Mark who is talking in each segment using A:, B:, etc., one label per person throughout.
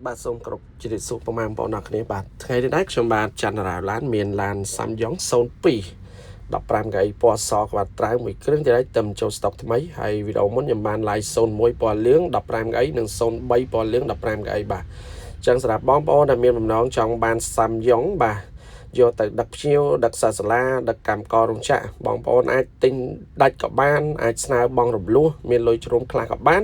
A: បាទសូមគោរពជម្រាបសួរពុកម៉ែបងប្អូនអ្នកគ្នាបាទថ្ងៃនេះដែរខ្ញុំបាទច័ន្ទរាវឡានមានឡាន Samyong 02 15កៅអីពណ៌សក្បាត់ត្រើយមួយគ្រឿងទៀតហើយទៅចូលស្តុកថ្មីហើយវីដេអូមុនខ្ញុំបាន live 01ពណ៌លឿង15កៅអីនិង03ពណ៌លឿង15កៅអីបាទអញ្ចឹងសម្រាប់បងប្អូនដែលមានបំណងចង់បាន Samyong បាទយកទៅដឹកភ្ញៀវដឹកសាសាឡាដឹកកម្មកររោងចក្របងប្អូនអាចទិញដាច់ក៏បានអាចស្នើបងរំលោះមានលុយជ្រុំខ្លះក៏បាន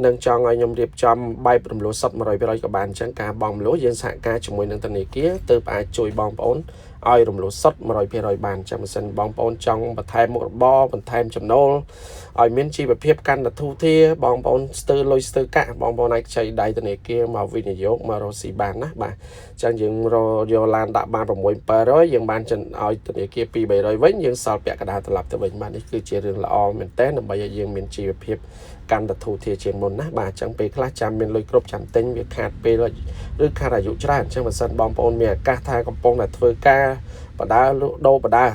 A: នឹងចង់ឲ្យខ្ញុំរៀបចំបែបរំលោះសុទ្ធ 100% ក៏បានអញ្ចឹងការបងរំលោះយើងសហការជាមួយនឹងធនាគារទើបអាចជួយបងប្អូនឲ្យរំលោះសុទ្ធ 100% បានចាំមិនសិនបងប្អូនចង់បន្ថែមមុខរបរបន្ថែមចំណូលឲ្យមានជីវភាពកាន់តែធូរធារបងប្អូនស្ទើរលុយស្ទើរកាក់បងប្អូនអាចខ្ចីដៃធនាគារមកវិនិយោគមករកស៊ីបានណាបាទអញ្ចឹងយើងយកឡានដាក់បាន 6-700 យើងបានចិនឲ្យធនាគារ 2-300 វិញយើងសល់ពាក់កណ្ដាលត្រឡប់ទៅវិញបាទនេះគឺជារឿងល្អមែនតើដើម្បីឲ្យយើងមានជីវភាពកាន់តែធូរធារជាងមុនណាបាទអញ្ចឹងពេលខ្លះចាំមានលុយគ្រប់ចាំទិញវាខាតពេលឬខាតអាយុច្រើនអញ្ចឹងបើសិនបងប្អូនមានឱកាសថាកំពុងតែធ្វើការបដាលក់ដូរបដា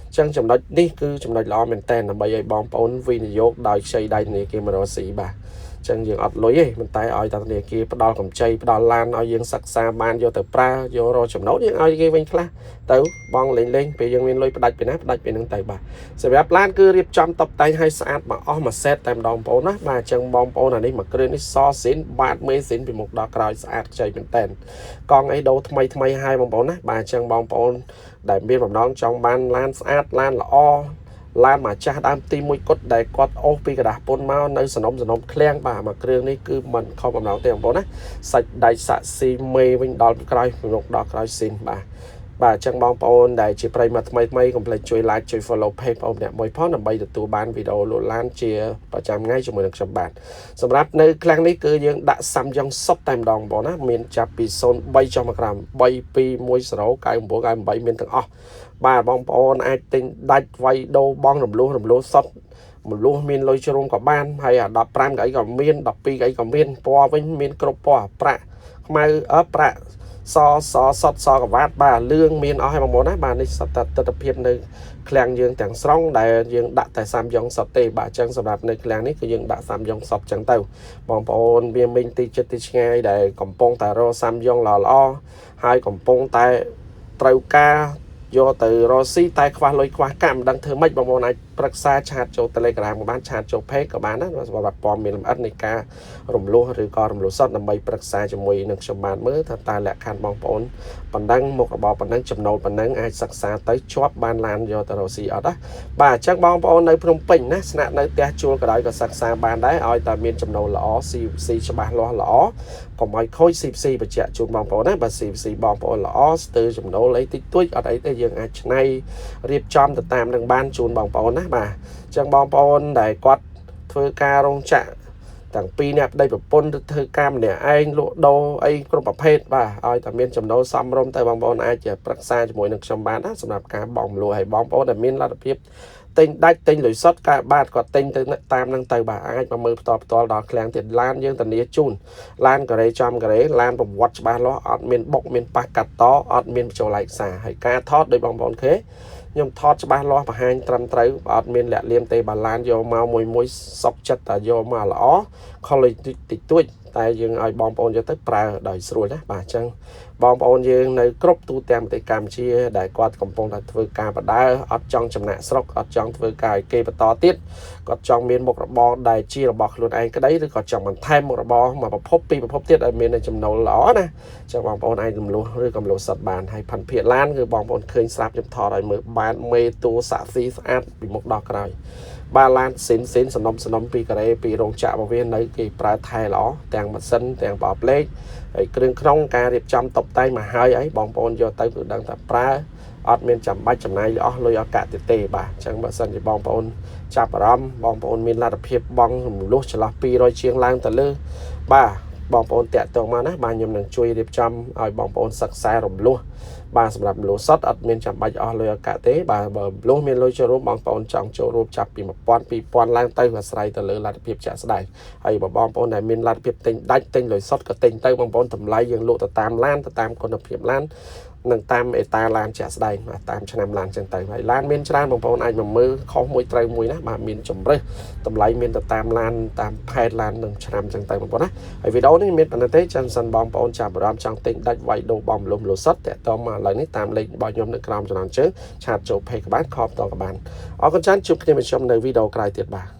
A: អញ្ចឹងចំណុចនេះគឺចំណុចល្អមែនតើដើម្បីឲ្យបងប្អូនវិនិយោគដោយខ្ចីដៃធនាគារមករកស៊ីបាទអញ្ចឹងយើងអត់លុយទេប៉ុន្តែឲ្យធនាគារផ្ដល់កម្ចីផ្ដល់ឡានឲ្យយើងសិក្សាបានយកទៅប្រើយករកចំណូលយើងឲ្យគេវិញខ្លះទៅបងលេងពេលយើងមានលុយផ្ដាច់ពីណាផ្ដាច់ពីនឹងទៅបាទសម្រាប់ឡានគឺរៀបចំតុបតែងឲ្យស្អាតមកអស់មួយសេតតែម្ដងបងប្អូនណាបាទអញ្ចឹងបងប្អូនអានេះមួយគ្រឿងនេះសស៊ីនបាតមេស៊ីនពីមុខដល់ក្រោយស្អាតខ្ចីមែនតើកង់អីដូរថ្មីឲ្យបងប្អូនណាបាទអញ្ចឹងបងប្អូនដែលមានបំណងចង់បានឡានស្អាតឡានល្អឡានមកចាស់ដើមទី1គត់ដែលគាត់អូសពីกระดาษពុនមកនៅសំណុំឃ្លាំងបាទមួយគ្រឿងនេះគឺមិនខុសបំណងទេបងប្អូនណាសាច់ដៃសាក់ស៊ីមេវិញដល់ក្រោយមុខដល់ក្រោយស៊ីនបាទអញ្ចឹងបងប្អូនដែលជាប្រិយមិត្តថ្មីកុំភ្លេចជួយ like ជួយ follow page បងប្អូនអ្នកមួយផងដើម្បីទទួលបានវីដេអូលក់ឡានជាប្រចាំថ្ងៃជាមួយនឹងខ្ញុំបាទសម្រាប់នៅឃ្លាំងនេះគឺយើងដាក់ Samyong សុទ្ធតែម្ដងបងប្អូនណាមានចាប់ពី03ចុះមកក្រោម3210998មានទាំងអស់បាទបងប្អូនអាចទិញដាច់វាយដូរបងរំលោះសុទ្ធមលុះមានលុយជ្រុំក៏បានហើយអា15កៅអីក៏មាន12កៅអីក៏មានពណ៌វិញមានគ្រប់ពណ៌ប្រាក់ខ្មៅប្រាក់សសុទ្ធសកវ៉ាត់បាទលឿងមានអស់ហើយបងប្អូនណាបាទនេះសតទិដ្ឋភាពនៅឃ្លាំងយើងទាំងស្រុងដែលយើងដាក់តែ Samyong សុទ្ធទេបាទអញ្ចឹងសម្រាប់នៅឃ្លាំងនេះគឺយើងដាក់ Samyong សុទ្ធអញ្ចឹងទៅបងប្អូនវាមិញទីចិត្តទីឆ្ងាយដែលកំពុងតែរក Samyong ល្អហើយកំពុងតែត្រូវការយកទៅរកស៊ីតែខ្វះលុយខ្វះកាក់មិនដឹងធ្វើម៉េចបងប្អូនអាចប្រឹក្សាឆាតចូល Telegram ក៏បានឆាតចូល Page ក៏បានណាសម្រាប់ព័ត៌មានលម្អិតនៃការរំលោះឬក៏រំលោះសុទ្ធដើម្បីប្រឹក្សាជាមួយនឹងខ្ញុំបានមើលថាតើលក្ខខណ្ឌបងប្អូនប៉ុណ្ណឹងមុខរបរប៉ុណ្ណឹងចំណូលប៉ុណ្ណឹងអាចសិក្សាទៅជាប់បានឡានយកទៅរកស៊ីអត់ណាបាទអញ្ចឹងបងប្អូននៅភ្នំពេញណាស្នាក់នៅផ្ទះជួលក៏ដោយក៏សិក្សាបានដែរឲ្យតែមានចំណូលល្អស៊ីច្បាស់លាស់ល្អកុំឲ្យខូចស៊ីបញ្ជាក់ជូនបងប្អូនណាបើស៊ីបងប្អូនល្អស្ទើរចំណូលអីតិចតួចអត់អីទេយើងអាចឆ្នៃរៀបចំទៅតាមនឹងបានជូនបងប្អូនណាបាទអញ្ចឹងបងប្អូនដែលគាត់ធ្វើការរោងចក្រទាំងពីរអ្នកប្តីប្រពន្ធទៅធ្វើការម្នាក់ឯងលក់ដូរអីគ្រប់ប្រភេទបាទឲ្យតែមានចំណូលសមរម្យទៅបងប្អូនអាចប្រឹក្សាជាមួយនឹងខ្ញុំបានណាសម្រាប់ការបងមលួឲ្យបងប្អូនដែលមានលទ្ធភាពទិញដាច់ទិញលុយសុទ្ធការបាទគាត់ទិញទៅតាមនឹងទៅបាទអាចមកមើលផ្ទាល់ដល់ឃ្លាំងទៀតឡានយើងធានាជូនឡានកូរ៉េចំកូរ៉េឡានប្រវត្តិច្បាស់លាស់អត់មានបុកមានប៉ះកាត់តអត់មានបញ្ចូលឯកសារហើយការថតដោយបងប្អូនឃើញខ្ញុំថតច្បាស់លាស់បង្ហាញត្រឹមត្រូវអត់មានលាក់លៀមទេបាឡានយកមកមួយសុកចិត្តតែយកមកល្អខលតិចតួចតែយើងឲ្យបងប្អូនយកទៅប្រើដោយស្រួលណាបាទអញ្ចឹងបងប្អូនយើងនៅគ្រប់ទូទាំងប្រទេសកម្ពុជាដែលគាត់កំពុងតែធ្វើការបដើអត់ចង់ចំណាក់ស្រុកអត់ចង់ធ្វើការឲ្យគេបន្តទៀតគាត់ចង់មានមុខរបរដែលជារបស់ខ្លួនឯងក្តីឬក៏ចង់បន្ថែមមុខរបរមកប្រភពពីប្រភពទៀតឲ្យមានចំណូលល្អណាអញ្ចឹងបងប្អូនអាចរំលោះឬក៏រំលោះសិតបានហើយផាន់ភាគឡានគឺបងប្អូនឃើញស្រាប់ខ្ញុំថតឲ្យមើលបានមេតួសាក់ស៊ីស្អាតពីមុខដល់ក្រោយបាទឡានស៊ីនសំណុំពីកូរ៉េពីរោងចក្ររបស់វានៅគេប្រើថែល្អទាំងម៉ាស៊ីនទាំងប្រអប់លេខហើយគ្រឿងក្នុងការរៀបចំតុបតែងមកហើយអីបងប្អូនយកទៅគឺដឹងថាប្រើអត់មានចាំបាច់ចំណាយអស់លុយអត់កាក់ទេបាទអញ្ចឹងបើសិនជាបងប្អូនចាប់អារម្មណ៍បងប្អូនមានលទ្ធភាពបងរំលោះចន្លោះ200ជាងឡើងទៅលើបាទបងប្អូនតាក់ទងមកណាបាទខ្ញុំនឹងជួយរៀបចំឲ្យបងប្អូនសិក្សារំលោះបាទសម្រាប់រំលោះសុទ្ធអត់មានចាំបាច់អស់លុយអត់កាក់ទេបាទបើរំលោះមានលុយចូលរួមបងប្អូនចង់ចូលរួមចាប់ពី1000 2000ឡើងទៅអាស្រ័យទៅលើលទ្ធភាពជាក់ស្ដែងហើយបើបងប្អូនដែលមានលទ្ធភាពទិញដាច់ទិញលុយសុទ្ធក៏ទិញទៅបងប្អូនតម្លៃយើងលក់ទៅតាមឡានទៅតាមគុណភាពឡាន នឹងតាមអេតាឡានជាក់ស្ដែងបាទតាមឆ្នាំឡានចឹងទៅហើយឡានមានច្រើនបងប្អូនអាចមកមើលខុសមួយត្រូវមួយណាបាទមានជំរើសតម្លៃមានទៅតាមឡានតាមផែនឡាននឹងឆ្នាំចឹងទៅបងប្អូនណាហើយវីដេអូនេះមានប៉ុណ្ណឹងទេចាំសិនបងប្អូនចាប់អារម្មណ៍ចង់ទិញដាច់វាយដូរបំលុំលុសិតតាក់ទងមកឥឡូវនេះតាមលេខរបស់ខ្ញុំនៅក្រោមចំណងជើងឆាតចូល page ក្បានខបតក៏បានអរគុណច្រើនជួបគ្នាម្ដងនៅវីដេអូក្រោយទៀតបាទ